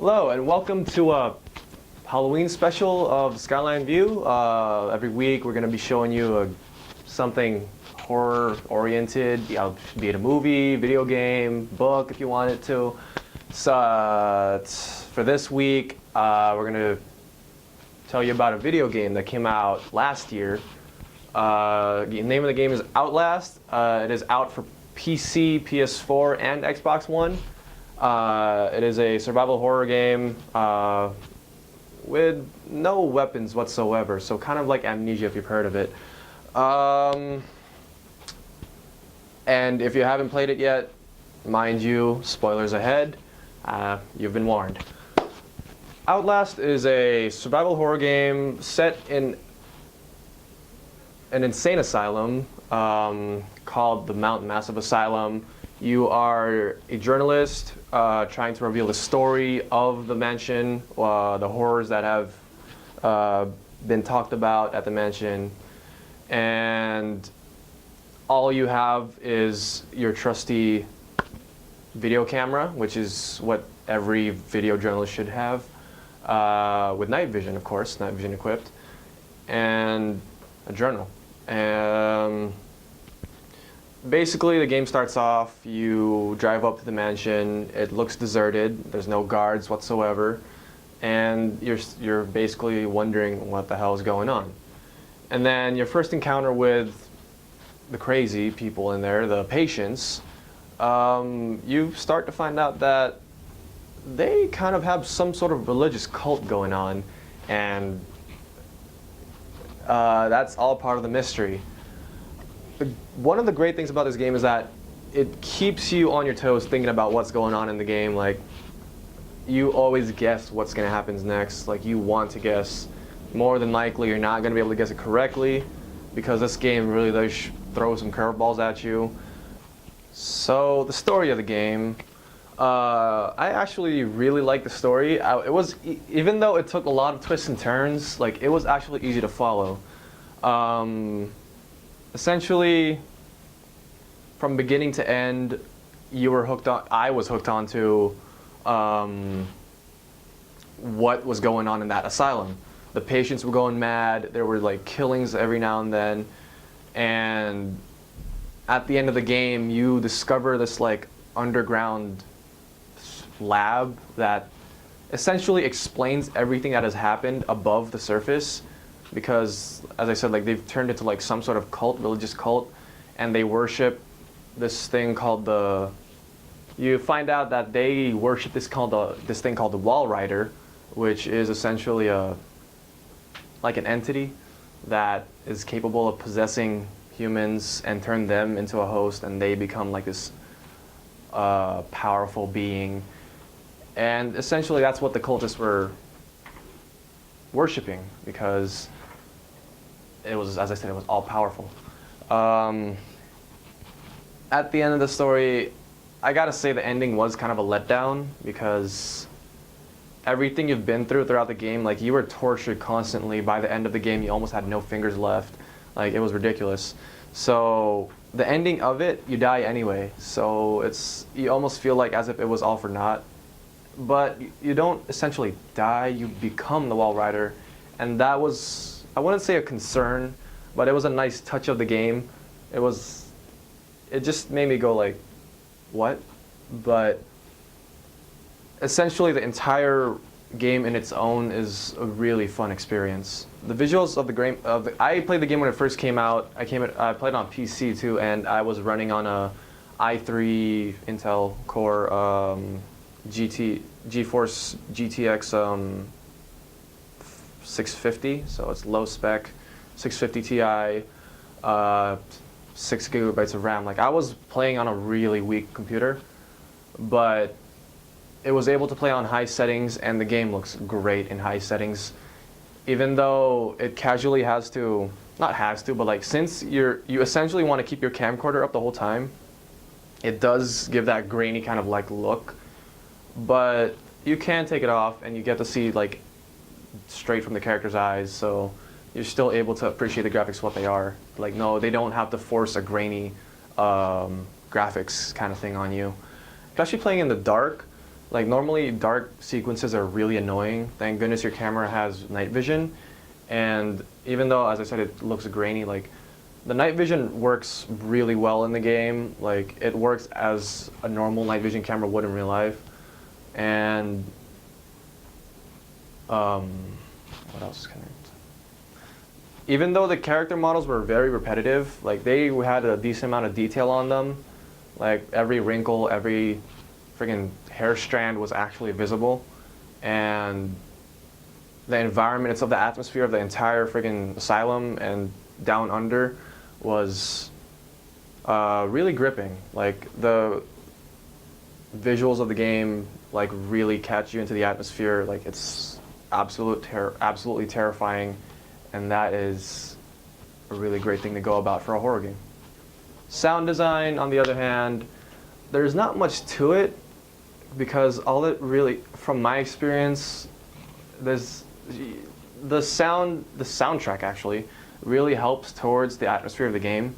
Hello and welcome to a Halloween special of Skyline View. Every week we're going to be showing you something horror oriented, be it a movie, video game, book if you want it to. So for this week we're going to tell you about a video game that came out last year. The name of the game is Outlast. It is out for PC, PS4, and Xbox One. It is a survival horror game with no weapons whatsoever, so kind of like Amnesia if you've heard of it. And if you haven't played it yet, mind you, spoilers ahead, you've been warned. Outlast is a survival horror game set in an insane asylum called the Mount Massive Asylum. You are a journalist trying to reveal the story of the mansion, the horrors that have been talked about at the mansion, and all you have is your trusty video camera, which is what every video journalist should have, with night vision, of course, night vision equipped, and a journal. Basically, the game starts off, you drive up to the mansion, it looks deserted, there's no guards whatsoever, and you're basically wondering what the hell is going on. And then your first encounter with the crazy people in there, the patients, you start to find out that they kind of have some sort of religious cult going on, and that's all part of the mystery. One of the great things about this game is that it keeps you on your toes thinking about what's going on in the game. Like, you always guess what's going to happen next. Like, you want to guess. More than likely, you're not going to be able to guess it correctly because this game really does throw some curveballs at you. So, the story of the game, I actually really like the story. It was, even though it took a lot of twists and turns, like, it was actually easy to follow. Essentially, from beginning to end, I was hooked onto what was going on in that asylum. The patients were going mad, there were like killings every now and then, and at the end of the game, you discover this like underground lab that essentially explains everything that has happened above the surface. Because, as I said, like they've turned into like some sort of cult, religious cult, and they worship this thing called the. You find out that they worship this thing called the Wall Rider, which is essentially like an entity that is capable of possessing humans and turn them into a host, and they become like this powerful being, and essentially that's what the cultists were worshiping because. It was, as I said, it was all powerful. At the end of the story, I gotta say the ending was kind of a letdown because everything you've been through throughout the game, like you were tortured constantly. By the end of the game, you almost had no fingers left. Like, it was ridiculous. So the ending of it, you die anyway. So you almost feel like as if it was all for naught. But you don't essentially die, you become the Wall Rider. And that was, I wouldn't say a concern, but it was a nice touch of the game. It just made me go like, what? But essentially the entire game in its own is a really fun experience. The visuals of the game, I played the game when it first came out. I played it on PC too, and I was running on a i3 Intel Core GeForce GTX 650, so it's low spec, 650 Ti, 6 gigabytes of RAM. Like, I was playing on a really weak computer, but it was able to play on high settings, and the game looks great in high settings. Even though it casually but like since you essentially want to keep your camcorder up the whole time, it does give that grainy kind of like look, but you can take it off and you get to see like straight from the character's eyes, so you're still able to appreciate the graphics what they are. Like, no, they don't have to force a grainy graphics kind of thing on you. Especially playing in the dark, Like normally dark sequences are really annoying. Thank goodness your camera has night vision. And even though, as I said, it looks grainy, like the night vision works really well in the game. Like it works as a normal night vision camera would in real life. And what else can I? Even though the character models were very repetitive, like they had a decent amount of detail on them. Like every wrinkle, every friggin' hair strand was actually visible, and the environment itself, the atmosphere of the entire friggin' asylum and down under was really gripping. Like the visuals of the game like really catch you into the atmosphere. Like it's absolutely terrifying, and that is a really great thing to go about for a horror game. Sound design, on the other hand, there's not much to it, because all it really, from my experience, there's the soundtrack actually really helps towards the atmosphere of the game.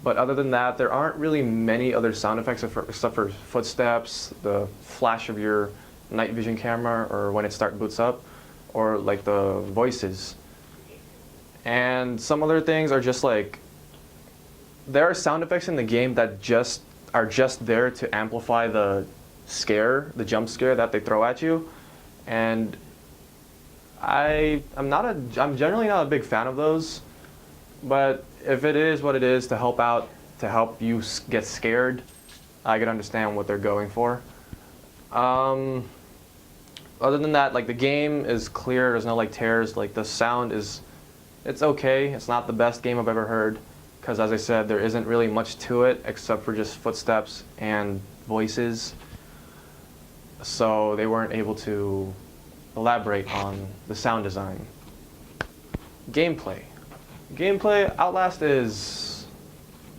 But other than that, there aren't really many other sound effects except for footsteps, the flash of your night vision camera, or when it boots up, or like the voices. And some other things are just like, there are sound effects in the game that are just there to amplify the jump scare that they throw at you. And I'm generally not a big fan of those, but if it is what it is to help you get scared, I can understand what they're going for. Other than that, like the game is clear, there's no like tears, like the sound it's okay. It's not the best game I've ever heard, because as I said, there isn't really much to it except for just footsteps and voices. So they weren't able to elaborate on the sound design. Gameplay, Outlast is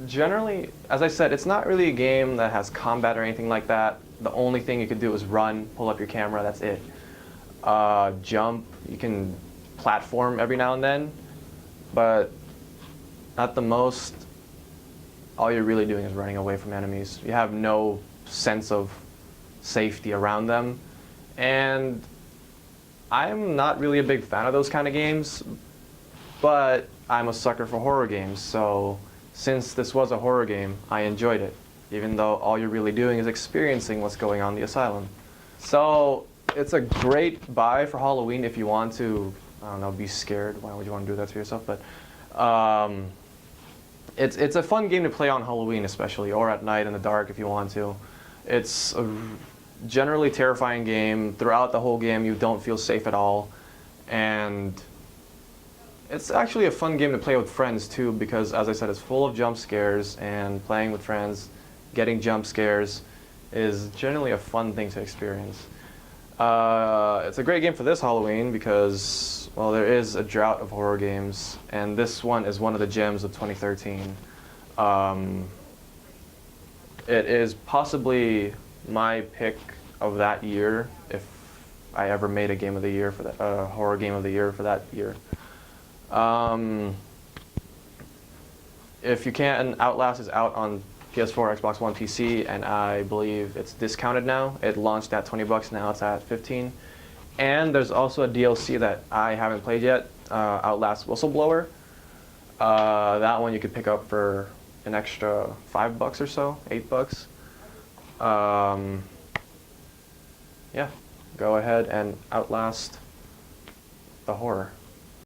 generally, as I said, it's not really a game that has combat or anything like that. The only thing you could do is run, pull up your camera, that's it. Jump, you can platform every now and then, but at the most, all you're really doing is running away from enemies. You have no sense of safety around them. And I'm not really a big fan of those kind of games, but I'm a sucker for horror games, so since this was a horror game, I enjoyed it, even though all you're really doing is experiencing what's going on in the asylum. So it's a great buy for Halloween if you want to, I don't know, be scared. Why would you want to do that to yourself? But it's a fun game to play on Halloween especially, or at night in the dark if you want to. It's a generally terrifying game. Throughout the whole game you don't feel safe at all, and it's actually a fun game to play with friends too, because as I said, it's full of jump scares, and playing with friends, getting jump scares is generally a fun thing to experience. It's a great game for this Halloween because, well, there is a drought of horror games, and this one is one of the gems of 2013. It is possibly my pick of that year if I ever made a game of the year for that, horror game of the year for that year. If you can, Outlast is out on PS4, Xbox One, PC, and I believe it's discounted now. It launched at $20, now it's at $15. And there's also a DLC that I haven't played yet, Outlast Whistleblower. That one you could pick up for an extra $5 or so, $8. Yeah, go ahead and Outlast the horror.